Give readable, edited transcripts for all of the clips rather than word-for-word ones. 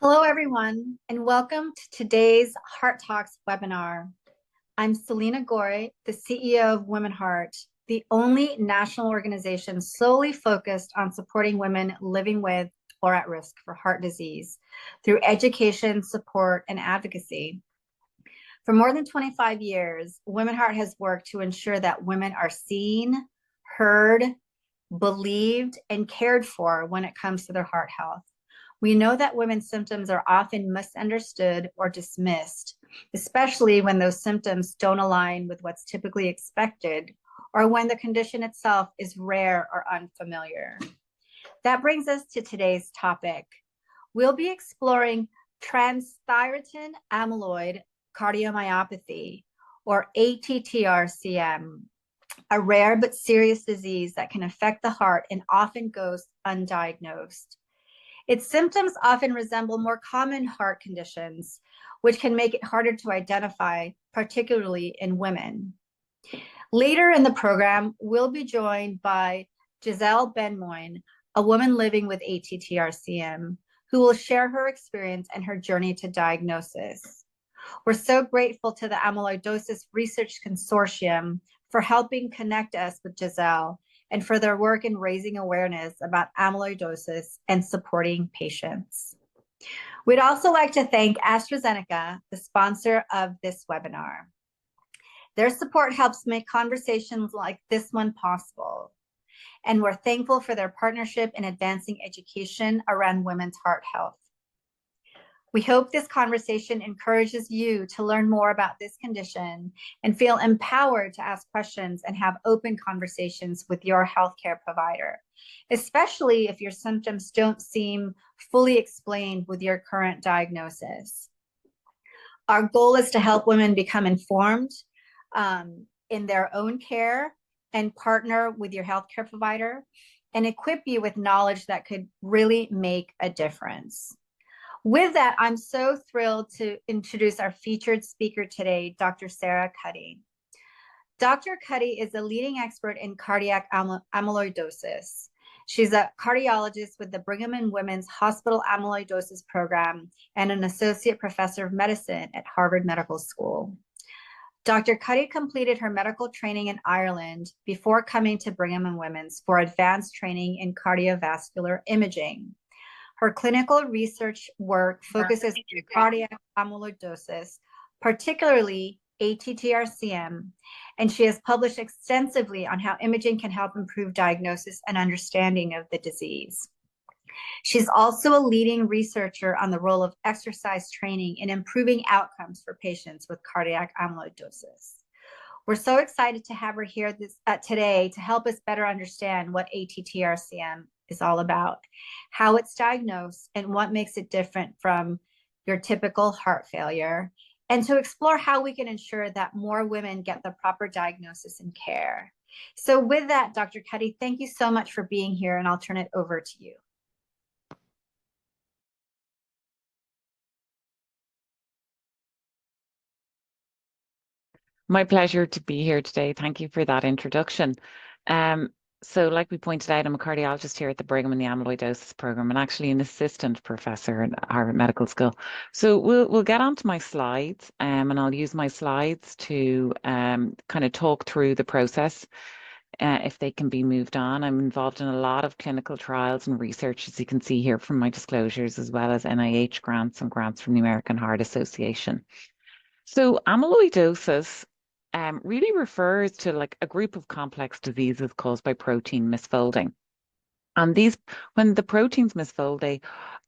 Hello, everyone, and welcome to today's HeartTalks webinar. I'm Selena Goy, the CEO of Women Heart, the only national organization solely focused on supporting women living with or at risk for heart disease through education, support, and advocacy. For more than 25 years, Women Heart has worked to ensure that women are seen, heard, believed, and cared for when it comes to their heart health. We know that women's symptoms are often misunderstood or dismissed, especially when those symptoms don't align with what's typically expected or when the condition itself is rare or unfamiliar. That brings us to today's topic. We'll be exploring transthyretin amyloid cardiomyopathy, or ATTR-CM, a rare but serious disease that can affect the heart and often goes undiagnosed. Its symptoms often resemble more common heart conditions, which can make it harder to identify, particularly in women. Later in the program, we'll be joined by Giselle Benmoin, a woman living with ATTR-CM, who will share her experience and her journey to diagnosis. We're so grateful to the Amyloidosis Research Consortium for helping connect us with Giselle and for their work in raising awareness about amyloidosis and supporting patients. We'd also like to thank AstraZeneca, the sponsor of this webinar. Their support helps make conversations like this one possible, and we're thankful for their partnership in advancing education around women's heart health. We hope this conversation encourages you to learn more about this condition and feel empowered to ask questions and have open conversations with your healthcare provider, especially if your symptoms don't seem fully explained with your current diagnosis. Our goal is to help women become informed in their own care and partner with your healthcare provider and equip you with knowledge that could really make a difference. With that, I'm so thrilled to introduce our featured speaker today, Dr. Sarah Cuddy. Dr. Cuddy is a leading expert in cardiac amyloidosis. She's a cardiologist with the Brigham and Women's Hospital Amyloidosis Program and an associate professor of medicine at Harvard Medical School. Dr. Cuddy completed her medical training in Ireland before coming to Brigham and Women's for advanced training in cardiovascular imaging. Her clinical research work focuses on cardiac amyloidosis, particularly ATTR-CM, and she has published extensively on how imaging can help improve diagnosis and understanding of the disease. She's also a leading researcher on the role of exercise training in improving outcomes for patients with cardiac amyloidosis. We're so excited to have her here today to help us better understand what ATTR-CM is all about, how it's diagnosed, and what makes it different from your typical heart failure, and to explore how we can ensure that more women get the proper diagnosis and care. So with that, Dr. Cuddy, thank you so much for being here, and I'll turn it over to you. My pleasure to be here today. Thank you for that introduction. So like we pointed out, I'm a cardiologist here at the Brigham and the Amyloidosis Program and actually an assistant professor at Harvard Medical School. So we'll get onto my slides and I'll use my slides to kind of talk through the process if they can be moved on. I'm involved in a lot of clinical trials and research, as you can see here from my disclosures, as well as NIH grants and grants from the American Heart Association. So amyloidosis really refers to like a group of complex diseases caused by protein misfolding. And when the proteins misfold, they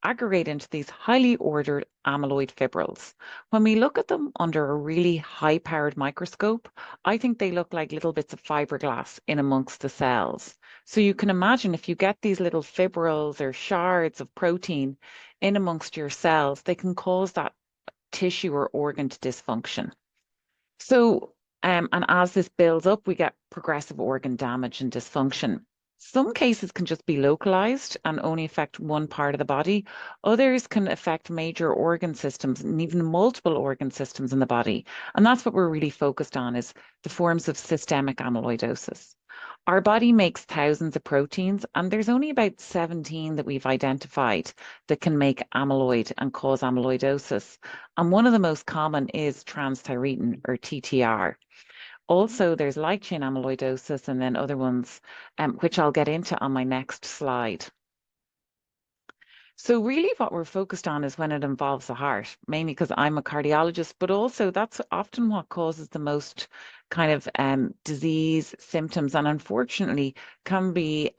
aggregate into these highly ordered amyloid fibrils. When we look at them under a really high-powered microscope, I think they look like little bits of fiberglass in amongst the cells. So you can imagine if you get these little fibrils or shards of protein in amongst your cells, they can cause that tissue or organ to dysfunction. So, and as this builds up, we get progressive organ damage and dysfunction. Some cases can just be localized and only affect one part of the body. Others can affect major organ systems and even multiple organ systems in the body. And that's what we're really focused on, is the forms of systemic amyloidosis. Our body makes thousands of proteins, and there's only about 17 that we've identified that can make amyloid and cause amyloidosis. And one of the most common is transthyretin or TTR. Also, there's light chain amyloidosis and then other ones, which I'll get into on my next slide. So really what we're focused on is when it involves the heart, mainly because I'm a cardiologist, but also that's often what causes the most kind of disease symptoms and unfortunately can be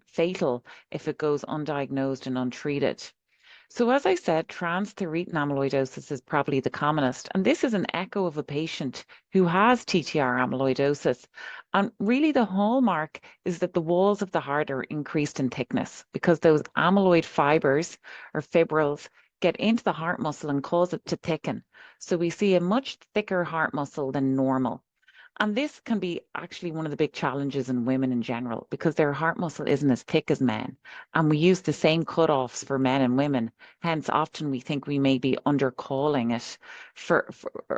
fatal if it goes undiagnosed and untreated. So as I said, transthyretin amyloidosis is probably the commonest, and this is an echo of a patient who has TTR amyloidosis. And really the hallmark is that the walls of the heart are increased in thickness because those amyloid fibers or fibrils get into the heart muscle and cause it to thicken. So we see a much thicker heart muscle than normal. And this can be actually one of the big challenges in women in general because their heart muscle isn't as thick as men. And we use the same cutoffs for men and women. Hence, often we think we may be undercalling it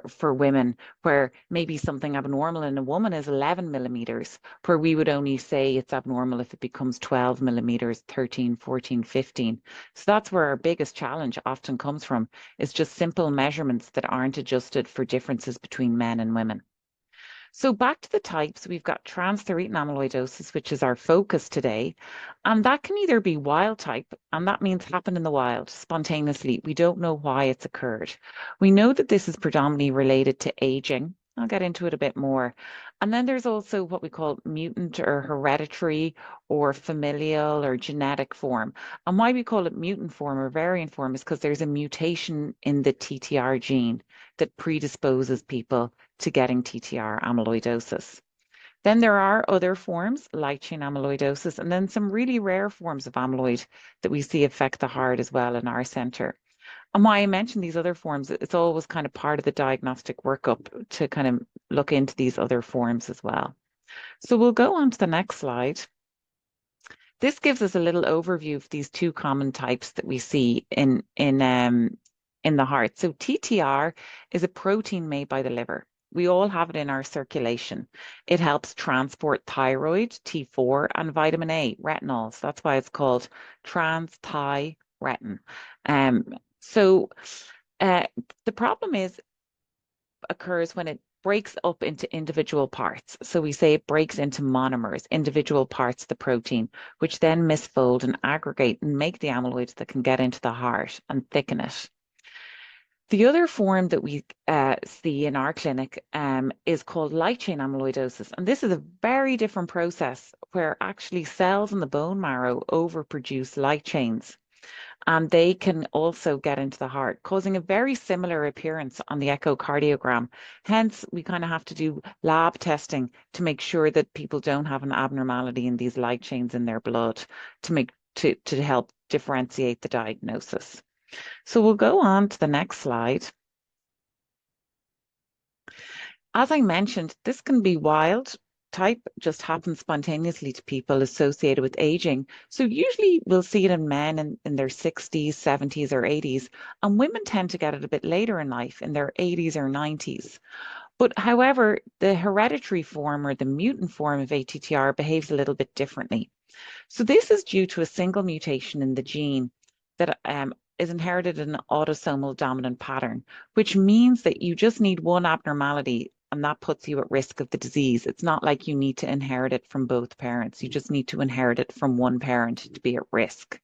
for women, where maybe something abnormal in a woman is 11 millimeters, where we would only say it's abnormal if it becomes 12 millimeters, 13, 14, 15. So that's where our biggest challenge often comes from, is just simple measurements that aren't adjusted for differences between men and women. So back to the types, we've got transthyretin amyloidosis, which is our focus today. And that can either be wild type, and that means happen in the wild spontaneously. We don't know why it's occurred. We know that this is predominantly related to aging. I'll get into it a bit more. And then there's also what we call mutant or hereditary or familial or genetic form. And why we call it mutant form or variant form is because there's a mutation in the TTR gene that predisposes people to getting TTR amyloidosis. Then there are other forms, light chain amyloidosis, and then some really rare forms of amyloid that we see affect the heart as well in our center. And why I mention these other forms, it's always kind of part of the diagnostic workup to kind of look into these other forms as well. So we'll go on to the next slide. This gives us a little overview of these two common types that we see in the heart. So TTR is a protein made by the liver. We all have it in our circulation. It helps transport thyroid, T4, and vitamin A, retinol. So that's why it's called transthyretin. Um, so the problem occurs when it breaks up into individual parts. So we say it breaks into monomers, individual parts of the protein, which then misfold and aggregate and make the amyloids that can get into the heart and thicken it. The other form that we see in our clinic is called light chain amyloidosis. And this is a very different process where actually cells in the bone marrow overproduce light chains. And they can also get into the heart, causing a very similar appearance on the echocardiogram. Hence, we kind of have to do lab testing to make sure that people don't have an abnormality in these light chains in their blood to help differentiate the diagnosis. So we'll go on to the next slide. As I mentioned, this can be wild type, just happens spontaneously to people associated with aging. So usually we'll see it in men in their 60s, 70s, or 80s, and women tend to get it a bit later in life, in their 80s or 90s. But however, the hereditary form or the mutant form of ATTR behaves a little bit differently. So this is due to a single mutation in the gene that is inherited in an autosomal dominant pattern, which means that you just need one abnormality and that puts you at risk of the disease. It's not like you need to inherit it from both parents. You just need to inherit it from one parent to be at risk.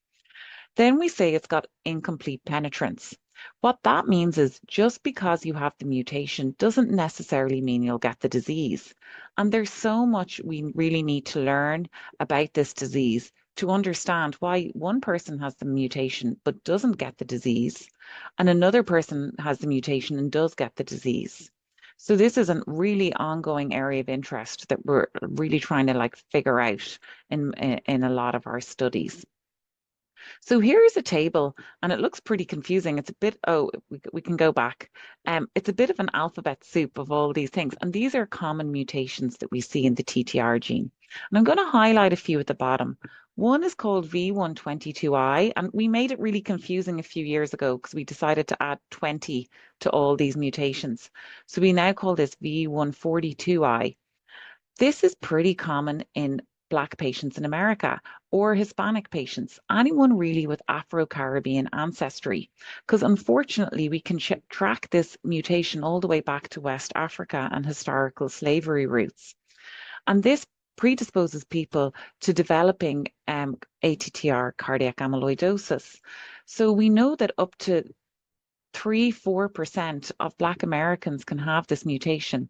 Then we say it's got incomplete penetrance. What that means is just because you have the mutation doesn't necessarily mean you'll get the disease. And there's so much we really need to learn about this disease to understand why one person has the mutation but doesn't get the disease, and another person has the mutation and does get the disease. So this is a really ongoing area of interest that we're really trying to like figure out in a lot of our studies. So here is a table, and it looks pretty confusing. It's a bit, oh, we can go back. It's a bit of an alphabet soup of all these things, and these are common mutations that we see in the TTR gene. And I'm going to highlight a few at the bottom. One is called V122I, and we made it really confusing a few years ago because we decided to add 20 to all these mutations. So we now call this V142I. This is pretty common in Black patients in America or Hispanic patients, anyone really with Afro-Caribbean ancestry, because unfortunately we can track this mutation all the way back to West Africa and historical slavery routes. And this predisposes people to developing ATTR cardiac amyloidosis. So we know that up to 3-4% of Black Americans can have this mutation.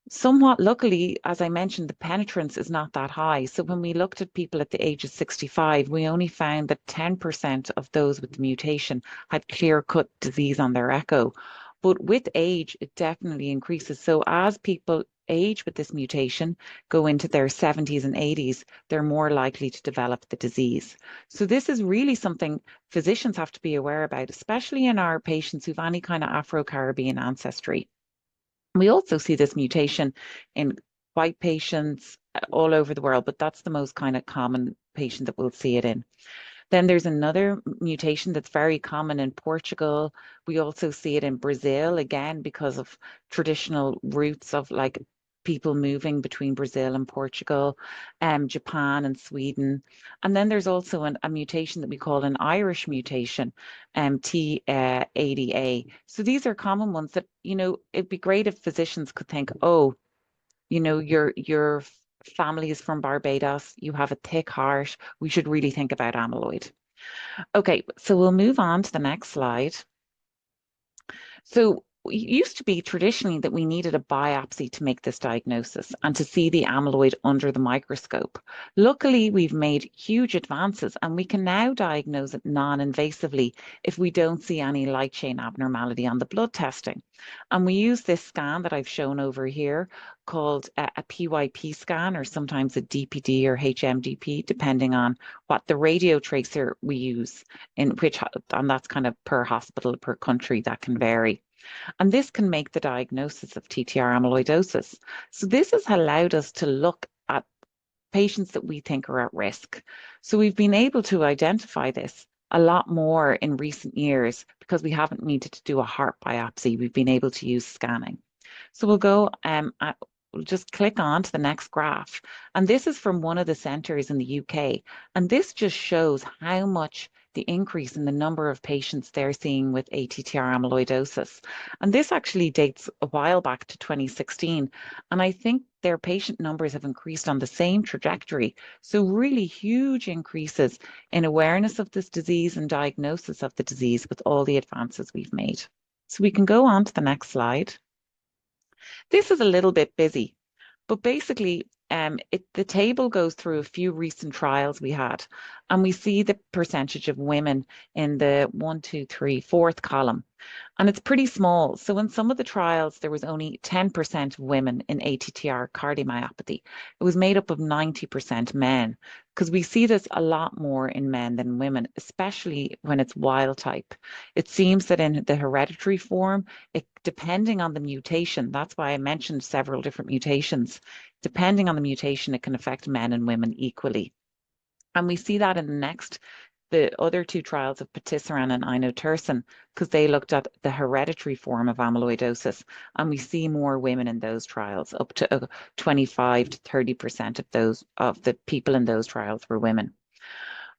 Somewhat luckily, as I mentioned, the penetrance is not that high. So when we looked at people at the age of 65, we only found that 10% of those with the mutation had clear-cut disease on their echo. But with age, it definitely increases. So as people age with this mutation, go into their 70s and 80s, they're more likely to develop the disease. So this is really something physicians have to be aware about, especially in our patients who've any kind of Afro-Caribbean ancestry. We also see this mutation in white patients all over the world, but that's the most kind of common patient that we'll see it in. Then there's another mutation that's very common in Portugal. We also see it in Brazil, again, because of traditional roots of like people moving between Brazil and Portugal, Japan and Sweden. And then there's also a mutation that we call an Irish mutation, T80A. So these are common ones that, it'd be great if physicians could think, oh, your family is from Barbados, you have a thick heart, we should really think about amyloid. Okay, so we'll move on to the next slide. So it used to be traditionally that we needed a biopsy to make this diagnosis and to see the amyloid under the microscope. Luckily, we've made huge advances and we can now diagnose it non-invasively if we don't see any light chain abnormality on the blood testing. And we use this scan that I've shown over here called a PYP scan, or sometimes a DPD or HMDP, depending on what the radio tracer we use, and that's kind of per hospital, per country, that can vary. And this can make the diagnosis of TTR amyloidosis. So this has allowed us to look at patients that we think are at risk. So we've been able to identify this a lot more in recent years because we haven't needed to do a heart biopsy. We've been able to use scanning. So we'll just click on to the next graph. And this is from one of the centres in the UK. And this just shows how much the increase in the number of patients they're seeing with ATTR amyloidosis. And this actually dates a while back to 2016. And I think their patient numbers have increased on the same trajectory. So really huge increases in awareness of this disease and diagnosis of the disease with all the advances we've made. So we can go on to the next slide. This is a little bit busy, but basically, the table goes through a few recent trials we had, and we see the percentage of women in the 1, 2, 3, fourth column. And it's pretty small. So in some of the trials, there was only 10% of women in ATTR cardiomyopathy. It was made up of 90% men, because we see this a lot more in men than women, especially when it's wild type. It seems that in the hereditary form, depending on the mutation, that's why I mentioned several different mutations. Depending on the mutation, it can affect men and women equally. And we see that in the other two trials of patisiran and inotersen, because they looked at the hereditary form of amyloidosis, and we see more women in those trials. Up to 25 to 30% of the people in those trials were women.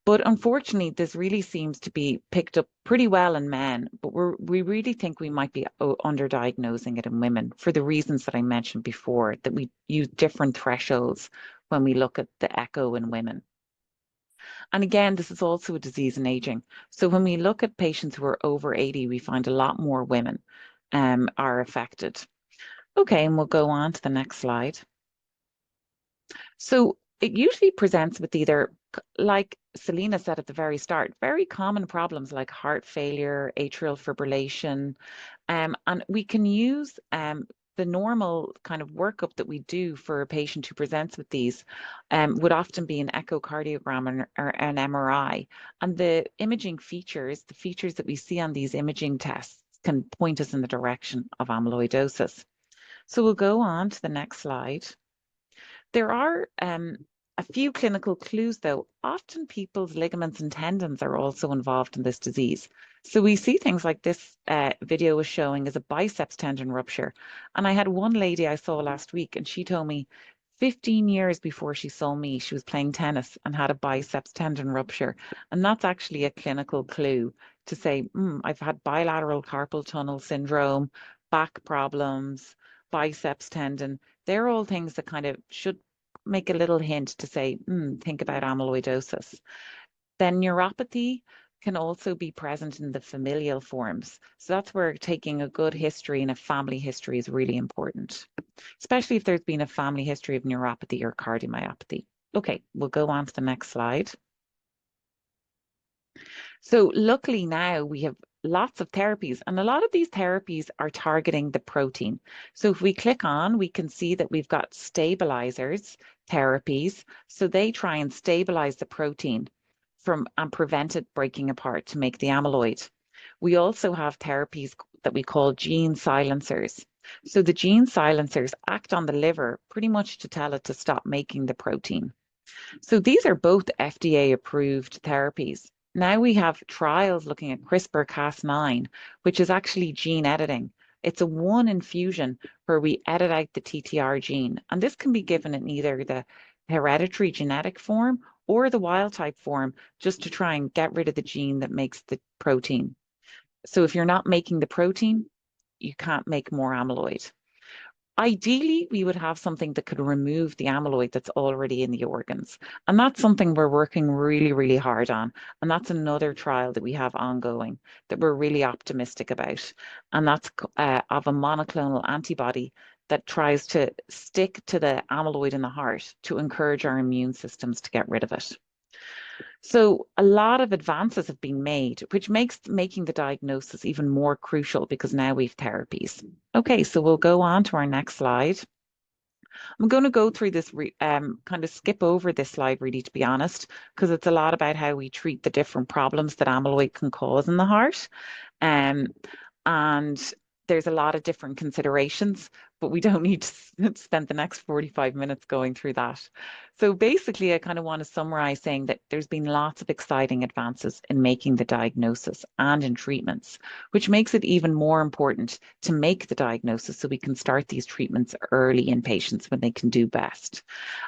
But unfortunately, this really seems to be picked up pretty well in men, but we really think we might be underdiagnosing it in women for the reasons that I mentioned before, that we use different thresholds when we look at the echo in women. And again, this is also a disease in aging. So when we look at patients who are over 80, we find a lot more women are affected. Okay, and we'll go on to the next slide. So it usually presents with either, like Selena said at the very start, very common problems like heart failure, atrial fibrillation, and we can use the normal kind of workup that we do for a patient who presents with these would often be an echocardiogram or an MRI. And the imaging features, the features that we see on these imaging tests, can point us in the direction of amyloidosis. So we'll go on to the next slide. There are a few clinical clues, though. Often people's ligaments and tendons are also involved in this disease. So we see things like this video was showing as a biceps tendon rupture. And I had one lady I saw last week, and she told me 15 years before she saw me, she was playing tennis and had a biceps tendon rupture. And that's actually a clinical clue to say, I've had bilateral carpal tunnel syndrome, back problems, biceps tendon. They're all things that kind of should make a little hint to say, think about amyloidosis. Then neuropathy can also be present in the familial forms. So that's where taking a good history and a family history is really important, especially if there's been a family history of neuropathy or cardiomyopathy. Okay, we'll go on to the next slide. So luckily now we have lots of therapies, and a lot of these therapies are targeting the protein. So if we click on, we can see that we've got stabilizers therapies. So they try and stabilize the protein and prevent it breaking apart to make the amyloid. We also have therapies that we call gene silencers. So the gene silencers act on the liver pretty much to tell it to stop making the protein. So these are both FDA approved therapies. Now we have trials looking at CRISPR-Cas9, which is actually gene editing. It's a one infusion where we edit out the TTR gene. And this can be given in either the hereditary genetic form or the wild type form, just to try and get rid of the gene that makes the protein. So if you're not making the protein, you can't make more amyloid. Ideally, we would have something that could remove the amyloid that's already in the organs. And that's something we're working really, really hard on. And that's another trial that we have ongoing that we're really optimistic about. And that's of a monoclonal antibody that tries to stick to the amyloid in the heart to encourage our immune systems to get rid of it. So a lot of advances have been made, which makes making the diagnosis even more crucial because now we've therapies. Okay, so we'll go on to our next slide. I'm going to go through this, kind of skip over this slide really, to be honest, because it's a lot about how we treat the different problems that amyloid can cause in the heart. And there's a lot of different considerations, but we don't need to spend the next 45 minutes going through that. So basically, I kind of want to summarize saying that there's been lots of exciting advances in making the diagnosis and in treatments, which makes it even more important to make the diagnosis so we can start these treatments early in patients when they can do best.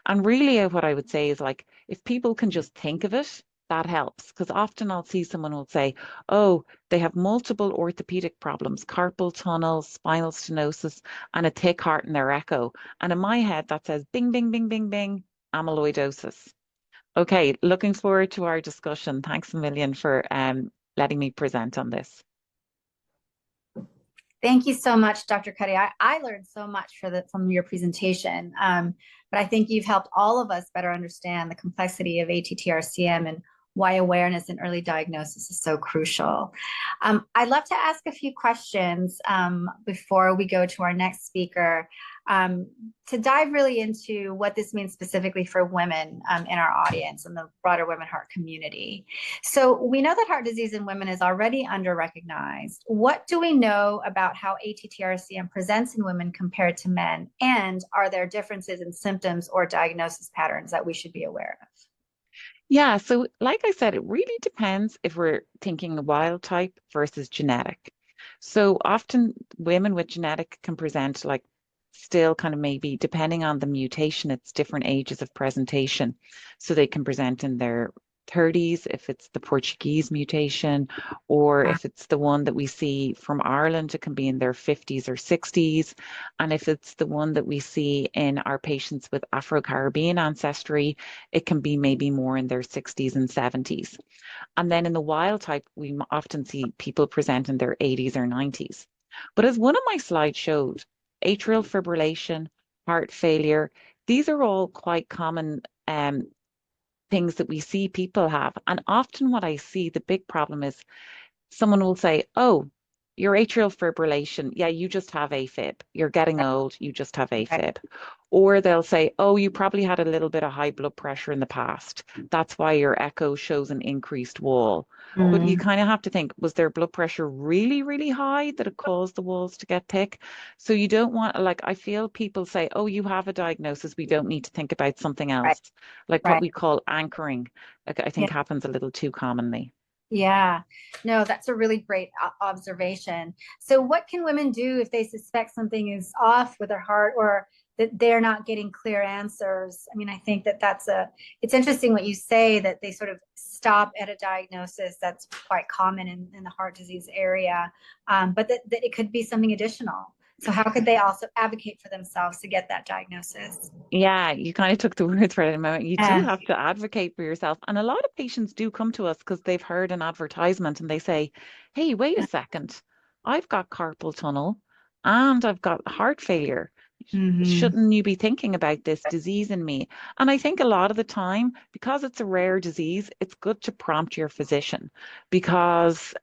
And really, what I would say is, like, if people can just think of it, that helps, because often I'll see someone will say, oh, they have multiple orthopedic problems, carpal tunnel, spinal stenosis, and a thick heart in their echo. And in my head, that says bing, bing, bing, bing, bing, amyloidosis. Okay, looking forward to our discussion. Thanks a million for letting me present on this. Thank you so much, Dr. Cuddy. I learned so much from your presentation, but I think you've helped all of us better understand the complexity of ATTR-CM and why awareness and early diagnosis is so crucial. I'd love to ask a few questions before we go to our next speaker, to dive really into what this means specifically for women in our audience and the broader women heart community. So we know that heart disease in women is already under-recognized. What do we know about how ATTR-CM presents in women compared to men? And are there differences in symptoms or diagnosis patterns that we should be aware of? Yeah, so like I said, it really depends if we're thinking wild type versus genetic. So often women with genetic can present like still kind of maybe depending on the mutation, it's different ages of presentation. So they can present in their 30s if it's the Portuguese mutation, or if it's the one that we see from Ireland, it can be in their 50s or 60s. And if it's the one that we see in our patients with Afro-Caribbean ancestry, it can be maybe more in their 60s and 70s. And then in the wild type, we often see people present in their 80s or 90s. But as one of my slides showed, atrial fibrillation, heart failure, these are all quite common things that we see people have. And often what I see, the big problem is someone will say, oh, your atrial fibrillation, yeah, you just have AFib. You're getting old, you just have AFib. Or they'll say, oh, you probably had a little bit of high blood pressure in the past. That's why your echo shows an increased wall. But you kind of have to think, was their blood pressure really, really high that it caused the walls to get thick? So you don't want, like, I feel people say, oh, you have a diagnosis. We don't need to think about something else. Like what we call anchoring, I think happens a little too commonly. Yeah, no, that's a really great observation. So what can women do if they suspect something is off with their heart, or that they're not getting clear answers. I mean, I think that it's interesting what you say, that they sort of stop at a diagnosis that's quite common in the heart disease area, but that it could be something additional. So how could they also advocate for themselves to get that diagnosis? Yeah, you kind of took the words right out of my mouth. You do Yeah. have to advocate for yourself. And a lot of patients do come to us because they've heard an advertisement and they say, hey, wait a second, I've got carpal tunnel and I've got heart failure. Mm-hmm. Shouldn't you be thinking about this disease in me? And I think a lot of the time, because it's a rare disease, it's good to prompt your physician because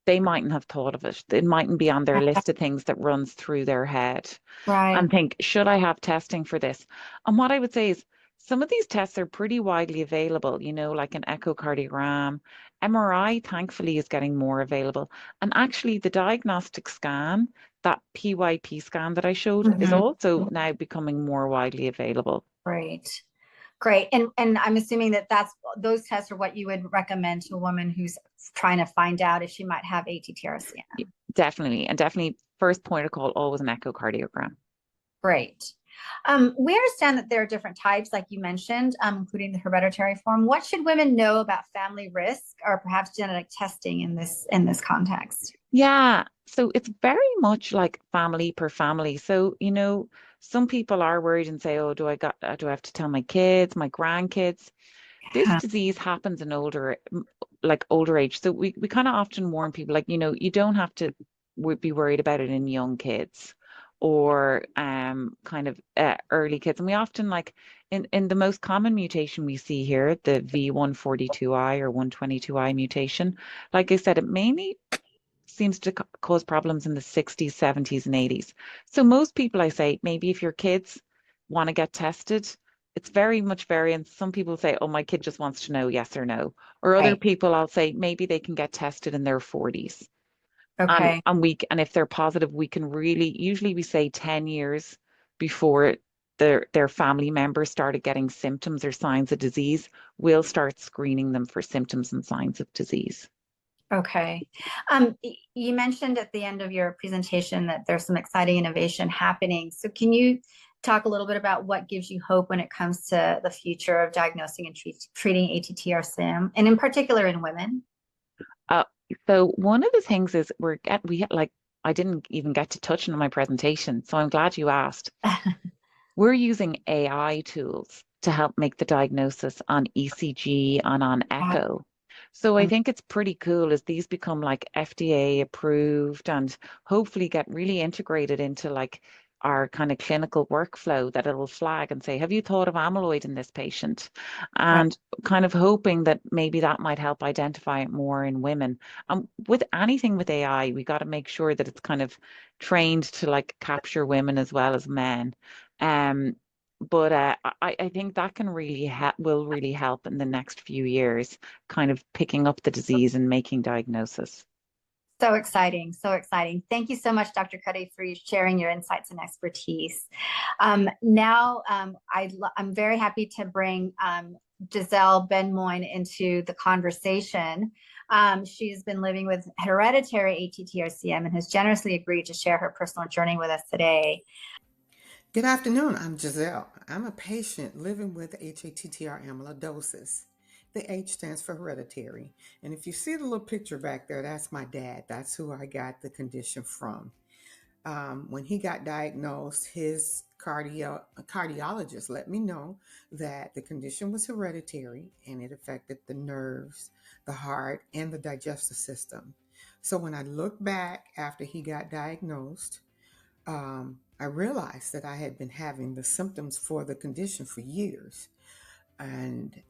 they mightn't have thought of it. It mightn't be on their list of things that runs through their head Right. and think, should I have testing for this? And what I would say is some of these tests are pretty widely available, like an echocardiogram. MRI, thankfully, is getting more available. And actually, the diagnostic scan, that PYP scan that I showed, is Mm-hmm. also now becoming more widely available. Great. Great. And I'm assuming that those tests are what you would recommend to a woman who's trying to find out if she might have ATTR-CM. Definitely. And definitely, first point of call, always an echocardiogram. Great. We understand that there are different types, like you mentioned, including the hereditary form. What should women know about family risk or perhaps genetic testing in this context? Yeah, so it's very much like family per family. So, some people are worried and say, "Oh, do I have to tell my kids, my grandkids?" This disease happens in older age. So we kind of often warn people, like, you don't have to be worried about it in young kids or kind of early kids. And we often like in the most common mutation we see here, the V142I or 122I mutation. Like I said, it mainly seems to cause problems in the 60s, 70s, and 80s. So most people, I say, maybe if your kids want to get tested, it's very much variant. Some people say, oh, my kid just wants to know yes or no. Or other Right. people, I'll say maybe they can get tested in their 40s. Okay. And if they're positive, we can usually we say 10 years before their family members started getting symptoms or signs of disease, we'll start screening them for symptoms and signs of disease. Okay. You mentioned at the end of your presentation that there's some exciting innovation happening. So can you talk a little bit about what gives you hope when it comes to the future of diagnosing and treating ATTR-CM, and in particular in women? Uh, so one of the things is like I didn't even get to touch on my presentation, so I'm glad you asked. We're using AI tools to help make the diagnosis on ECG and on echo. So I think it's pretty cool as these become like FDA approved and hopefully get really integrated into like our kind of clinical workflow, that it'll flag and say, have you thought of amyloid in this patient? Right. And kind of hoping that maybe that might help identify it more in women. With anything with AI, we got to make sure that it's kind of trained to like capture women as well as men. Um, but I think that can will really help in the next few years, kind of picking up the disease and making diagnosis. So exciting, so exciting. Thank you so much, Dr. Cuddy, for sharing your insights and expertise. I'm very happy to bring Giselle Benmoin into the conversation. She's been living with hereditary ATTR-CM and has generously agreed to share her personal journey with us today. Good afternoon. I'm Giselle. I'm a patient living with ATTR amyloidosis. The H stands for hereditary. And if you see the little picture back there, that's my dad. That's who I got the condition from. When he got diagnosed, his cardiologist let me know that the condition was hereditary and it affected the nerves, the heart, and the digestive system. So when I look back after he got diagnosed, I realized that I had been having the symptoms for the condition for years. And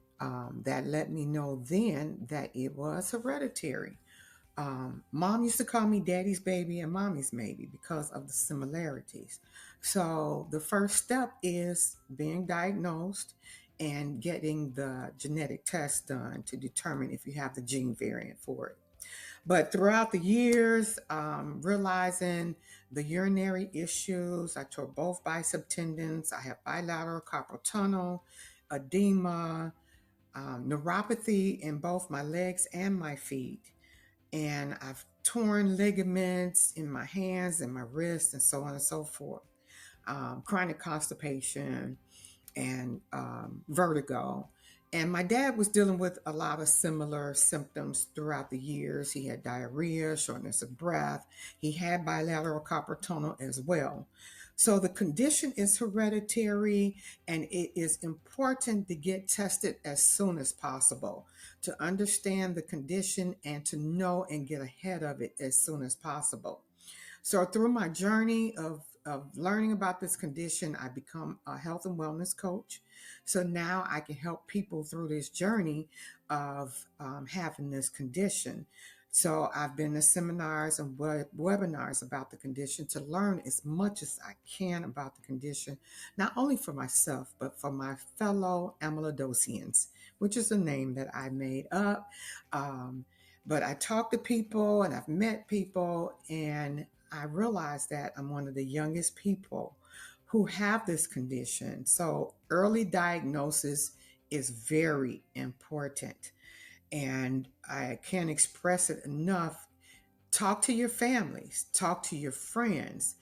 that let me know then that it was hereditary. Mom used to call me daddy's baby and mommy's maybe because of the similarities. So the first step is being diagnosed and getting the genetic test done to determine if you have the gene variant for it. But throughout the years, realizing the urinary issues, I tore both bicep tendons. I have bilateral carpal tunnel, edema, neuropathy in both my legs and my feet. And I've torn ligaments in my hands and my wrists and so on and so forth. chronic constipation, and vertigo. And my dad was dealing with a lot of similar symptoms throughout the years. He had diarrhea, shortness of breath. He had bilateral carpal tunnel as well. So the condition is hereditary, and it is important to get tested as soon as possible to understand the condition and to know and get ahead of it as soon as possible. So through my journey of learning about this condition, I become a health and wellness coach. So now I can help people through this journey of having this condition. So I've been to seminars and webinars about the condition to learn as much as I can about the condition, not only for myself, but for my fellow amyloidosians, which is a name that I made up. But I talk to people and I've met people, and I realized that I'm one of the youngest people who have this condition. So early diagnosis is very important. And I can't express it enough. Talk to your families, talk to your friends.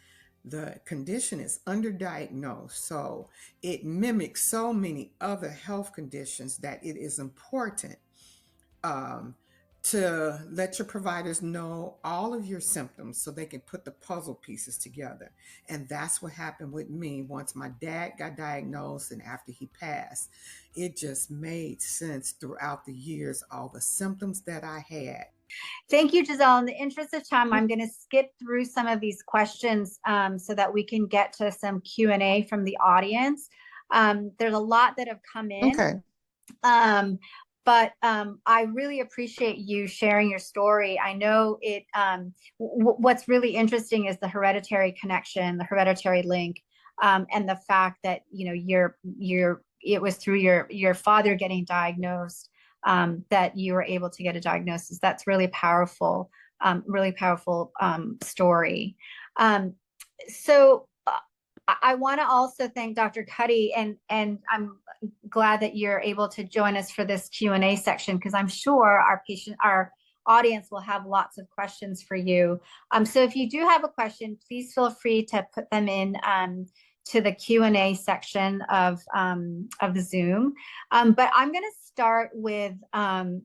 The condition is underdiagnosed. So it mimics so many other health conditions that it is important um, to let your providers know all of your symptoms so they can put the puzzle pieces together. And that's what happened with me once my dad got diagnosed and after he passed. It just made sense throughout the years, all the symptoms that I had. Thank you, Giselle. In the interest of time, I'm going to skip through some of these questions so that we can get to some Q&A from the audience. There's a lot that have come in. Okay. But I really appreciate you sharing your story. I know it. What's really interesting is the hereditary connection, the hereditary link, and the fact that it was through your father getting diagnosed that you were able to get a diagnosis. That's really powerful, story. So I want to also thank Dr. Cuddy, and I'm glad that you're able to join us for this Q&A section, because I'm sure our audience will have lots of questions for you. So if you do have a question, please feel free to put them in to the Q&A section of the Zoom. But I'm going to start with some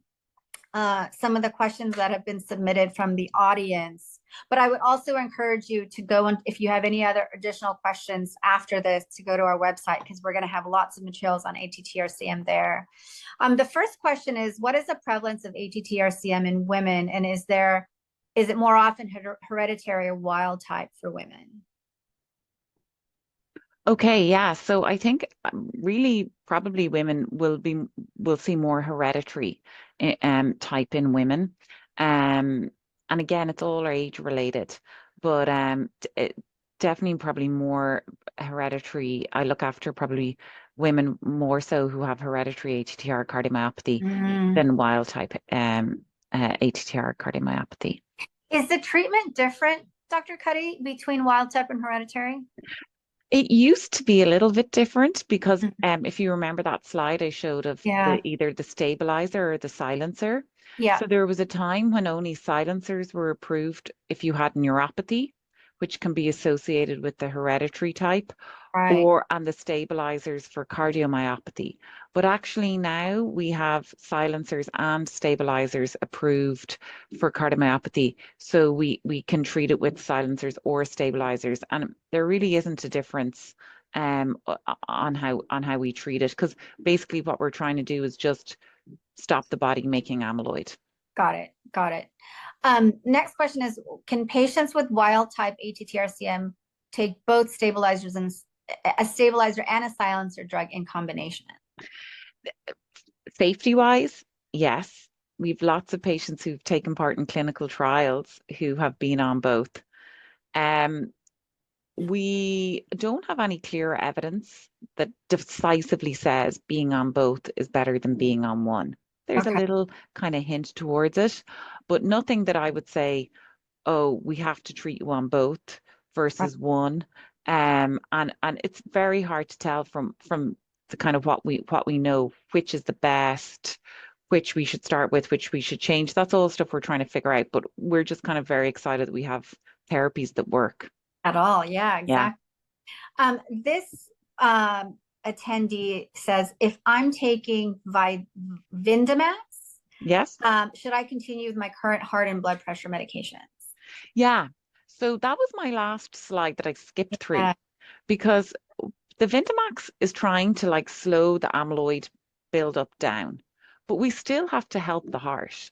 of the questions that have been submitted from the audience. But I would also encourage you to go, and if you have any other additional questions after this, to go to our website, because we're going to have lots of materials on ATTR-CM there. The first question is, what is the prevalence of ATTR-CM in women, and is it more often hereditary or wild type for women? Okay, yeah. So I think really probably women will see more hereditary type in women. And again, it's all age related, but definitely probably more hereditary. I look after probably women more so who have hereditary ATTR cardiomyopathy than wild type ATTR cardiomyopathy. Is the treatment different, Dr. Cuddy, between wild type and hereditary? It used to be a little bit different because if you remember that slide I showed of either the stabilizer or the silencer. Yeah. So there was a time when only silencers were approved if you had neuropathy, which can be associated with the hereditary type, and the stabilizers for cardiomyopathy. But actually now we have silencers and stabilizers approved for cardiomyopathy. So we can treat it with silencers or stabilizers. And there really isn't a difference on how we treat it, because basically what we're trying to do is just stop the body making amyloid. Got it. Next question is, can patients with wild type ATTR-CM take both stabilizers and a stabilizer and a silencer drug in combination? Safety wise, yes. We've lots of patients who've taken part in clinical trials who have been on both. We don't have any clear evidence that decisively says being on both is better than being on one. There's a little kind of hint towards it, but nothing that I would say, oh, we have to treat you on both versus one. And it's very hard to tell from the kind of what we know, which is the best, which we should start with, which we should change. That's all stuff we're trying to figure out, but we're just kind of very excited that we have therapies that work. At all, yeah, exactly. This attendee says, if I'm taking Vindamax, Yes. should I continue with my current heart and blood pressure medications? Yeah. So that was my last slide that I skipped through, Uh, because the Vindamax is trying to like slow the amyloid buildup down, but we still have to help the heart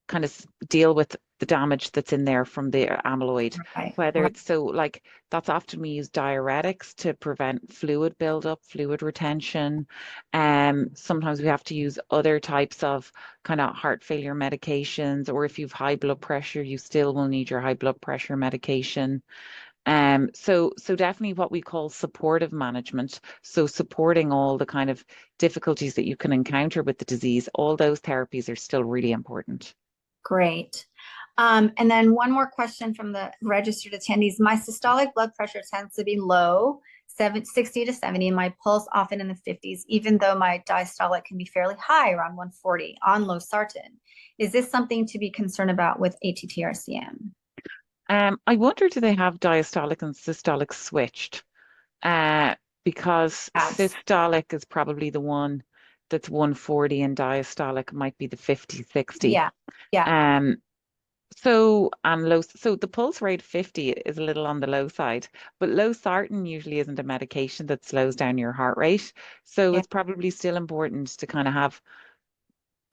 kind of deal with the damage that's in there from the amyloid. right, Whether right. it's so like that's often we use diuretics to prevent fluid buildup, fluid retention. Sometimes we have to use other types of kind of heart failure medications, or if you've high blood pressure, you still will need your high blood pressure medication. So definitely what we call supportive management. So supporting all the kind of difficulties that you can encounter with the disease, all those therapies are still really important. Great. And then one more question from the registered attendees. My systolic blood pressure tends to be low, 60 to 70, and my pulse often in the 50s, even though my diastolic can be fairly high, around 140 on losartan. Is this something to be concerned about with ATTR-CM? I wonder, do they have diastolic and systolic switched? Because Yes. systolic is probably the one that's 140 and diastolic might be the 50, 60. Yeah. Yeah. So the pulse rate 50 is a little on the low side, but losartan usually isn't a medication that slows down your heart rate. So Yeah. it's probably still important to kind of have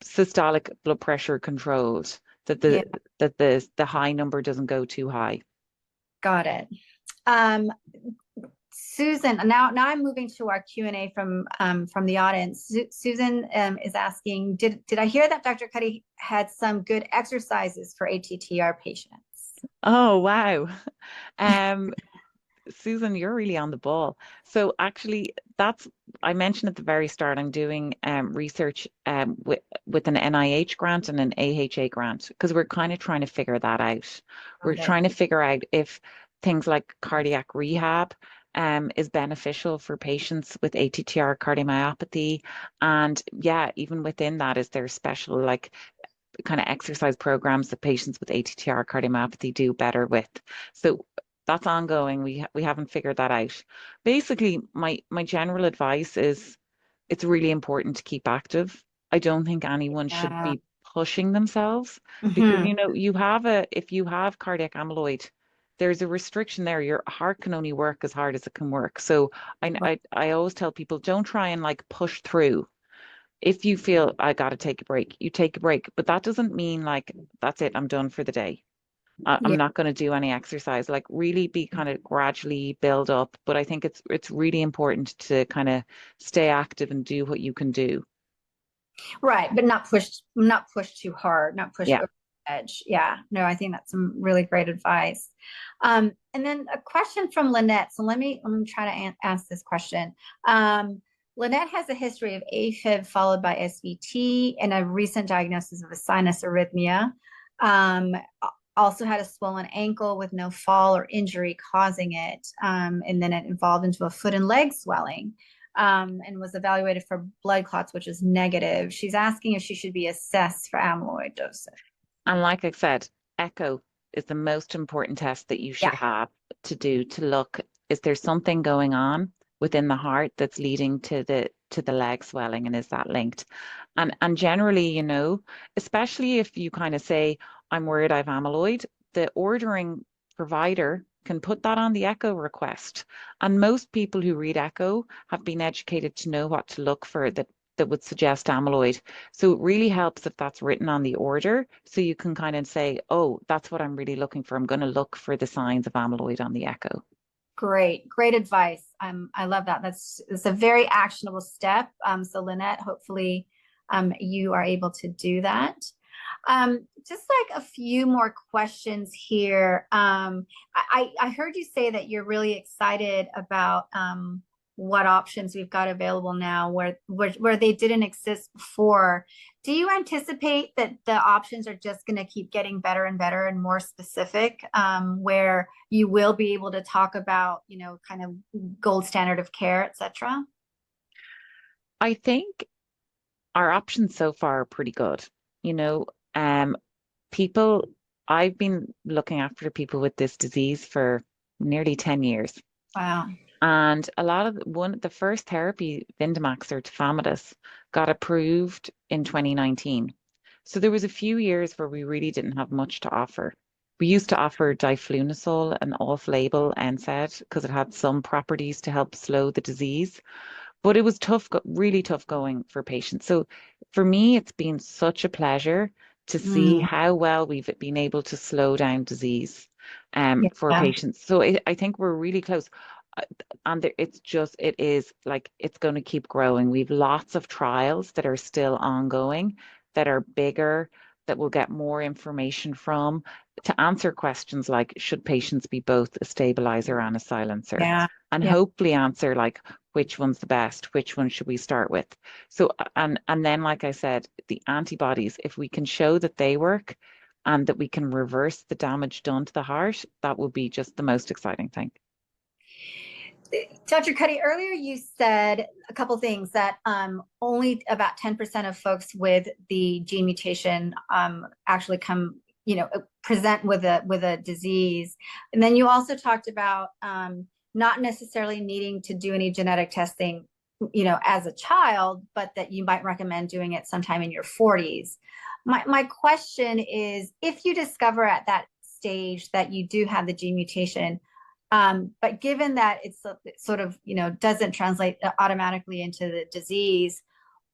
systolic blood pressure controlled, that Yeah. the high number doesn't go too high. Got it. Um, Susan, now I'm moving to our Q&A from the audience. Susan is asking, did I hear that Dr. Cuddy had some good exercises for ATTR patients? Oh, wow. Um, Susan, you're really on the ball. So actually, I mentioned at the very start, I'm doing research with an NIH grant and an AHA grant, because we're kind of trying to figure that out. We're Got it. trying to figure out if things like cardiac rehab is beneficial for patients with ATTR cardiomyopathy. And yeah, even within that, is there special like kind of exercise programs that patients with ATTR cardiomyopathy do better with? So that's ongoing. We haven't figured that out. Basically, my general advice is it's really important to keep active. I don't think anyone should Yeah. be pushing themselves, because Mhm. if you have cardiac amyloid, there's a restriction there. Your heart can only work as hard as it can work. So I always tell people, don't try and like push through. If you feel I got to take a break, you take a break. But that doesn't mean like, that's it, I'm done for the day. I'm Yeah. not going to do any exercise. Like really be kind of gradually build up. But I think it's really important to kind of stay active and do what you can do. Right, but not push too hard, not push Yeah. over the edge. Yeah, no, I think that's some really great advice. And then a question from Lynette. So let me try to ask this question. Lynette has a history of AFib followed by SVT and a recent diagnosis of a sinus arrhythmia. Um, Also had a swollen ankle with no fall or injury causing it, and then it evolved into a foot and leg swelling. And was evaluated for blood clots, which is negative. She's asking if she should be assessed for amyloidosis. And like I said, echo is the most important test that you should Yeah. have to do, to look, is there something going on within the heart that's leading to the leg swelling, and is that linked? And generally, especially if you kind of say, I'm worried I have amyloid, the ordering provider can put that on the echo request. And most people who read echo have been educated to know what to look for that would suggest amyloid. So it really helps if that's written on the order, so you can kind of say, oh, that's what I'm really looking for. I'm going to look for the signs of amyloid on the echo. Great advice. I love that. It's a very actionable step. So Lynette, hopefully, you are able to do that. Just like a few more questions here. I heard you say that you're really excited about what options we've got available now where they didn't exist before. Do you anticipate that the options are just going to keep getting better and better and more specific, where you will be able to talk about, kind of gold standard of care, et cetera? I think our options so far are pretty good. You know, um, people, I've been looking after people with this disease for nearly 10 years. Wow. And a lot of the first therapy, Vindamax or tafamidis, got approved in 2019. So there was a few years where we really didn't have much to offer. We used to offer diflunisal, an off-label NSAID, because it had some properties to help slow the disease. But it was tough, really tough going for patients. So for me, it's been such a pleasure to see how well we've been able to slow down disease for Yeah. patients. So I think we're really close. And it is like it's going to keep growing. We've lots of trials that are still ongoing, that are bigger, that we'll get more information from to answer questions like, should patients be both a stabilizer and a silencer? Yeah. And Yeah. hopefully answer like, which one's the best? Which one should we start with? So, and then, like I said, the antibodies, if we can show that they work and that we can reverse the damage done to the heart, that will be just the most exciting thing. Dr. Cuddy, earlier you said a couple things that only about 10% of folks with the gene mutation actually present with a disease. And then you also talked about not necessarily needing to do any genetic testing, as a child, but that you might recommend doing it sometime in your 40s. My question is, if you discover at that stage that you do have the gene mutation, but given that it's sort of, doesn't translate automatically into the disease,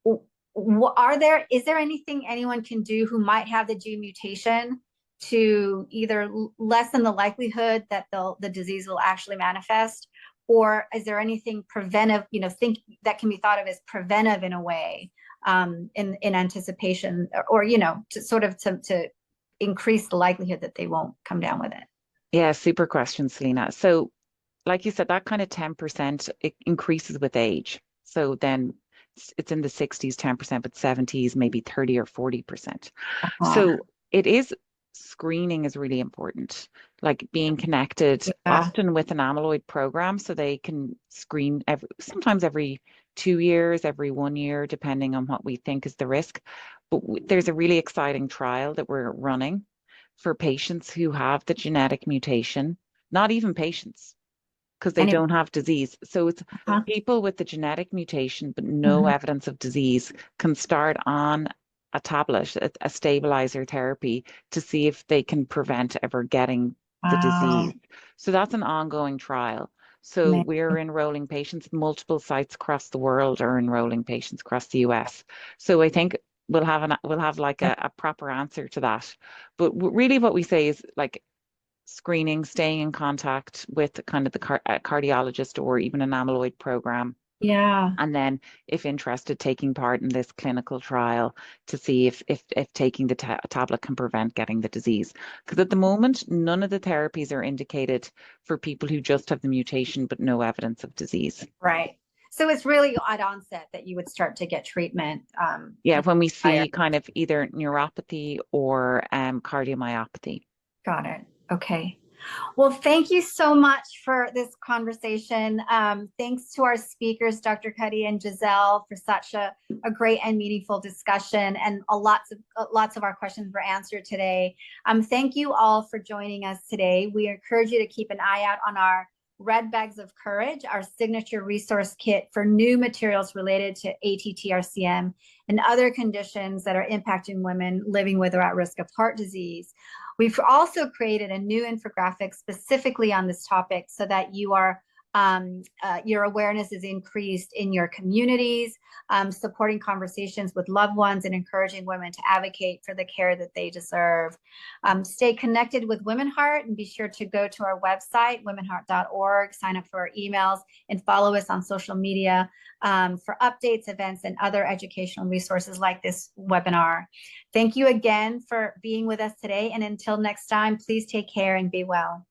is there anything anyone can do who might have the gene mutation to either lessen the likelihood that the disease will actually manifest? Or is there anything preventive, that can be thought of as preventive in a way, in anticipation, or, to sort of to increase the likelihood that they won't come down with it? Yeah, super question, Selena. So, like you said, that kind of 10%, it increases with age. So then it's in the 60s, 10%, but 70s, maybe 30 or 40%. So screening is really important, like being connected often with an amyloid program so they can screen sometimes every 2 years, every 1 year, depending on what we think is the risk. But there's a really exciting trial that we're running for patients who have the genetic mutation, not even patients, because they don't have disease. So it's people with the genetic mutation, but no evidence of disease, can start on a tablet, a stabilizer therapy, to see if they can prevent ever getting the disease. So that's an ongoing trial. So we're enrolling patients. Multiple sites across the world are enrolling patients across the US. So I think we'll have like a proper answer to that. But really what we say is like screening, staying in contact with kind of the cardiologist or even an amyloid program. Yeah. And then, if interested, taking part in this clinical trial to see if taking the tablet can prevent getting the disease. Because at the moment, none of the therapies are indicated for people who just have the mutation but no evidence of disease. Right. So it's really at onset that you would start to get treatment. Yeah, when we see kind of either neuropathy or cardiomyopathy. Got it. Okay. Well, thank you so much for this conversation. Thanks to our speakers, Dr. Cuddy and Giselle, for such a great and meaningful discussion, and lots of our questions were answered today. Thank you all for joining us today. We encourage you to keep an eye out on our Red Bags of Courage, our signature resource kit for new materials related to ATTR-CM and other conditions that are impacting women living with or at risk of heart disease. We've also created a new infographic specifically on this topic so that your awareness is increased in your communities, supporting conversations with loved ones and encouraging women to advocate for the care that they deserve. Stay connected with Women Heart and be sure to go to our website, womenheart.org, sign up for our emails, and follow us on social media for updates, events, and other educational resources like this webinar. Thank you again for being with us today. And until next time, please take care and be well.